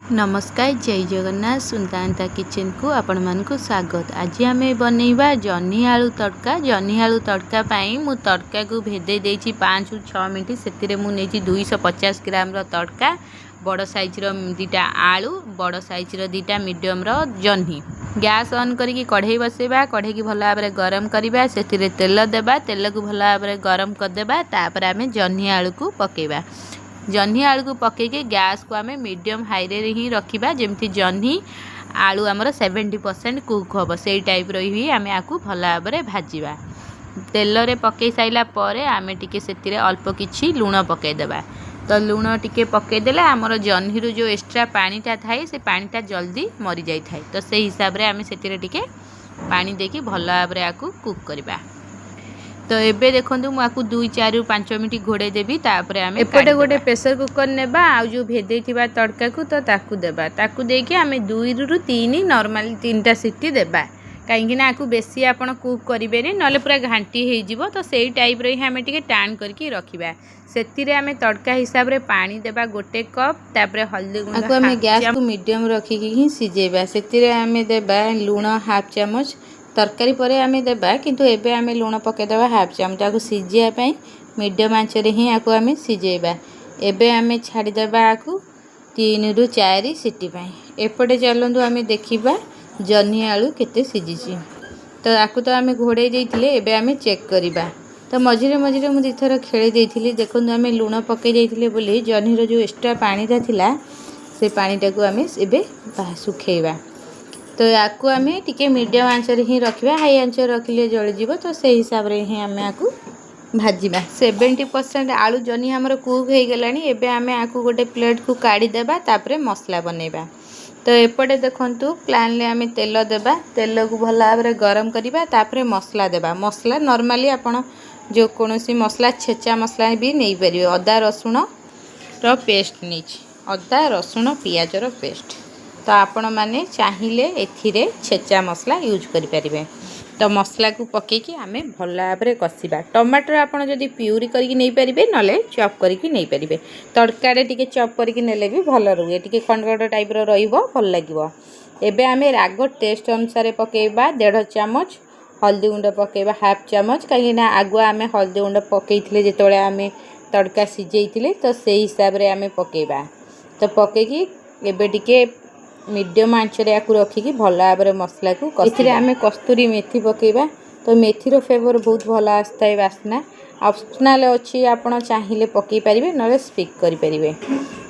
नमस्कार जय जगन्नाथ सुनता किचन को आपण मानकु स्वागत। आज आम बनइबा जह्नी आलू तड़का। जह्नी आलू तड़का पाई मु तड़का को भेदे देछि 5 ରୁ 6 मिनट। से मुझे 250 ग्राम तड़का, बड़ साइज दीटा आलू, बड़ साइज दीटा मीडियम जह्नी। गैस ऑन करके कढ़ई बसेबा, कढ़ई की भल भाव गरम करवा, से तेल देबा, तेल को भल भाव गरम करदेबा। तापर आम जह्नी आलू को पकेबा। जह्नी आलू को पकईके गैस को आम मीडियम हाई रे ही रखा, जमती जह्नी आलू आमर 70% कुक हम से टाइप ही आम आपको भल भाव भाजवा। तेल रे पकई साइला परे आम टिके से अल्प किछि लुण पकईदेबा। तो लुण टिके पकईदेले आमर जह्नी रू जो एक्स्ट्रा पानीटा थाए से पानीटा जल्दी मरी जाई थाए। तो से हिसाब रे आम से टिके पानी देकी भल भाव आपको कुक करवा। तो एबे देखंतु मु आपको 2 4 ରୁ 5 मिनट घोड़े देबी। तापर आम एपटे गोटे प्रेशर कुकर नेबा, आ जो भेदे थिबा तड़का को तो ताकू देबा। ताकू देके आम 2 ରୁ 3 नॉर्मल 3टा सीटी देबा। कहीं ना आपको बेसी आपण कुक करेंगे ना पूरा घाटी हो, तो सही टाइप रे आम टिके टाण करके रखा। से आम तड़का हिसाब रे पानी देबा 1 कप। तापर हल्दी गुंड आम गैस को मीडियम रखिकी ही सिझेबा। से आम देबा लुण हाफ चामच। तरकारी परे आम देबा, किंतु एबे आम लुण पकईदेबा हाफ चामच। आपको सिझापी मीडियम आंचरे ही आपको आम सिझेबा। एबे आम छाड़देबा आपको 3 ରୁ 4 सीटी पाई। एपटे चलतु आम देखा जह्नी आलू केते सिझी। तो आपको तो आम घोड़े देते, एबे आम चेक करवा। तो मझिरे मझिरे मुझे 2 थर खेली देती। देखो आम लुण पकई देते बोली जह्नी जो एक्स्ट्रा पानीटा थिला से पानीटा को आम एबे सुखेबा। तो आपको आम टिके मीडियम आंचर ही रखा। हाई आंचर रखिले जलीज। तो से हिसाब रे ही आम आपको भाजवा। 70% आलू जह्नी आमर कुक हो गलानी। एबे आम आपको गोटे प्लेट को काढ़ीदेबा। तापर मसला बनइबा। तो एपटे देखंतु प्लान ले आम तेल देबा। तेल को भल भाव गरम करवा। तापर मसला देबा। मसला नॉर्मली आपण जो कोनोसी मसला छेचा मसला भी नहीं पारे। अदा रसुण रो पेस्ट नहीं, अदा रसुण पियाज रो पेस्ट। तो आपण माने चाहिए एथिरे छेचा मसला यूज करें। तो मसला को पकईकि आम भल भाव कषा। टमाटर आपड़ जदि प्यूरी करके नहीं पारे, ना चॉप करके नहीं पारे। तड़कारे टिके चॉप करके नेले भी भल रुए, टिके खंड खंड टाइप रहिबो, भल लगिबो। एबे आम राग टेस्ट अनुसार पकईबा 1.5 चामच। हल्दी गुंड पकईबा हाफ चामच। कहीं आगुआ आम हल्दी गुंड पकईले जिते आम तड़का सिझेइथिले, तो से हिसाब रे आम पकईबा। तो पकईकि एबे टिके मीडियम आंचरे या रखिकी भल भाव मसला को कषि। आम कस्तूरी मेथी पकईबा। तो मेथीर फ्लेवर बहुत भल आसता है, बास्ना ऑप्शनल अच्छी, आपड़ चाहिए पकई पारे ना स्पिक करें।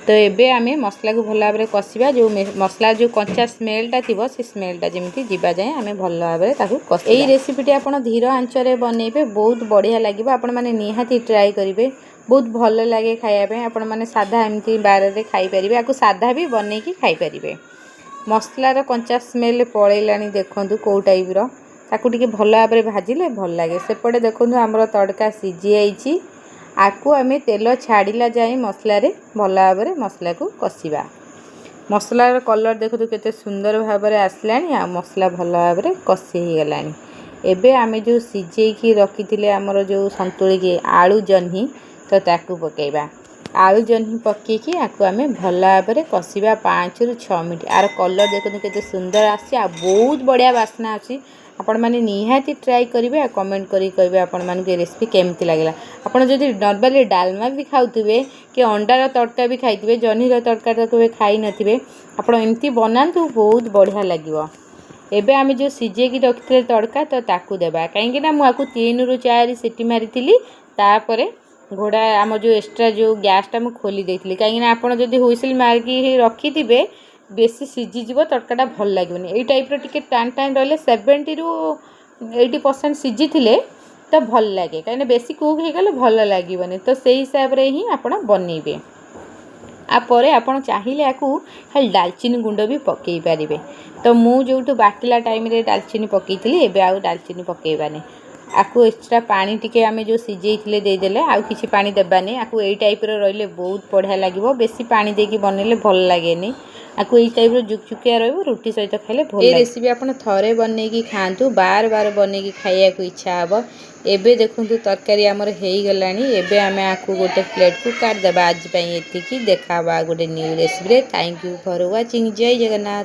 तो एबे आम मसला को भल भाव कषा। जो मसला जो कंचा स्मेलटा थी से स्मेलटा जमी जीवा जाए आम भल भाव कषा। यही रेसिपीटी आप धीर आंचरे बनइबे, बहुत बढ़िया लगे। आपण मैंने निहाती ट्राए करेंगे, बहुत भल लगे खायापे। आपण मैंने साधा एमती बार में खाईपारे, आपको साधा भी बनईकी खाईपारे। मसलार कंचा स्मेल पलैलानी देखूँ कौ टाइप ताकू टिके भल भाव भाजिले भल लगे। सेपटे देखूँ आमर तड़का सिझी आई। आपको आम तेल छाड़ला जाए मसलार भल भाव मसला को कषा। मसलार कलर देखो केते सुंदर भाव आसला। आ मसला भल भाव कषि हो गला। एबे आम जो सिझेकी रखी आमर जो संतुलिकी आलू जह्नी, तो ताकू पकईबा। आलू जह्नी पकईकि आपको आम भल भाव कषा 5 ରୁ 6 मिनट। आर कलर देखो केते सुंदर आसी, बहुत बढ़िया बास्ना अच्छी। आपण मैंने निहाती ट्राए करेंगे, कमेंट करी कहे आपण मानक रेसिपी केमती लगला। आपड़ जदि नॉर्मली डालमा भी खाऊे कि अंडार तड़का भी खाई, जह्नीर तड़का केवे खाई नथिबे, आपण एमती बनातु बहुत बढ़िया लगे। एबे आम जो सिझेकी रखिले तड़का, तो ताकू देबा। कहीं मुझे 3 ରୁ 4 सीटी मारी। तापर घोड़ा आम जो एक्स्ट्रा जो गैसटा मुझे खोली देती। कहीं आपड़ जदि हुइसिल मारिकी रखिथे बेसी सीझीज तड़काटा भल लगे। यही टाइप टिके टाण टाण रही 70 ରୁ 80% सीझी तो भल लगे। कहीं बेसी कुक हो गले भल लगे। तो से हिसाब रे ही आप बनइबे। आपर आप चाहिए आपको खाली डालचीनी गुंड भी पकई पारे। तो मु जो बाटिला टाइम रे डालचीनी पकई एबे आउ डालचीनी पकईबानी। आपको एक्स्ट्रा पानी टिके आम जो सिझेइथिले देदेले, आउ किछि पानी देबानी। आपको यही टाइप रही बहुत बढ़िया लगे। बेसी पानी देकी बनइले भल लगे। आपको यही टाइप जुकजुकिया रुटी सहित खाइले भल। ये रेसिपी आप थरे बनईकी खातु बार बार बनईकी खाया इच्छा हे। एबे देखु तरकारी आमर हो गलानी। एबे आमे आकु गोटे प्लेट को काटदेबा। आज एतिकी देखा गोटे new recipe. Thank you for watching. जय जगन्नाथ।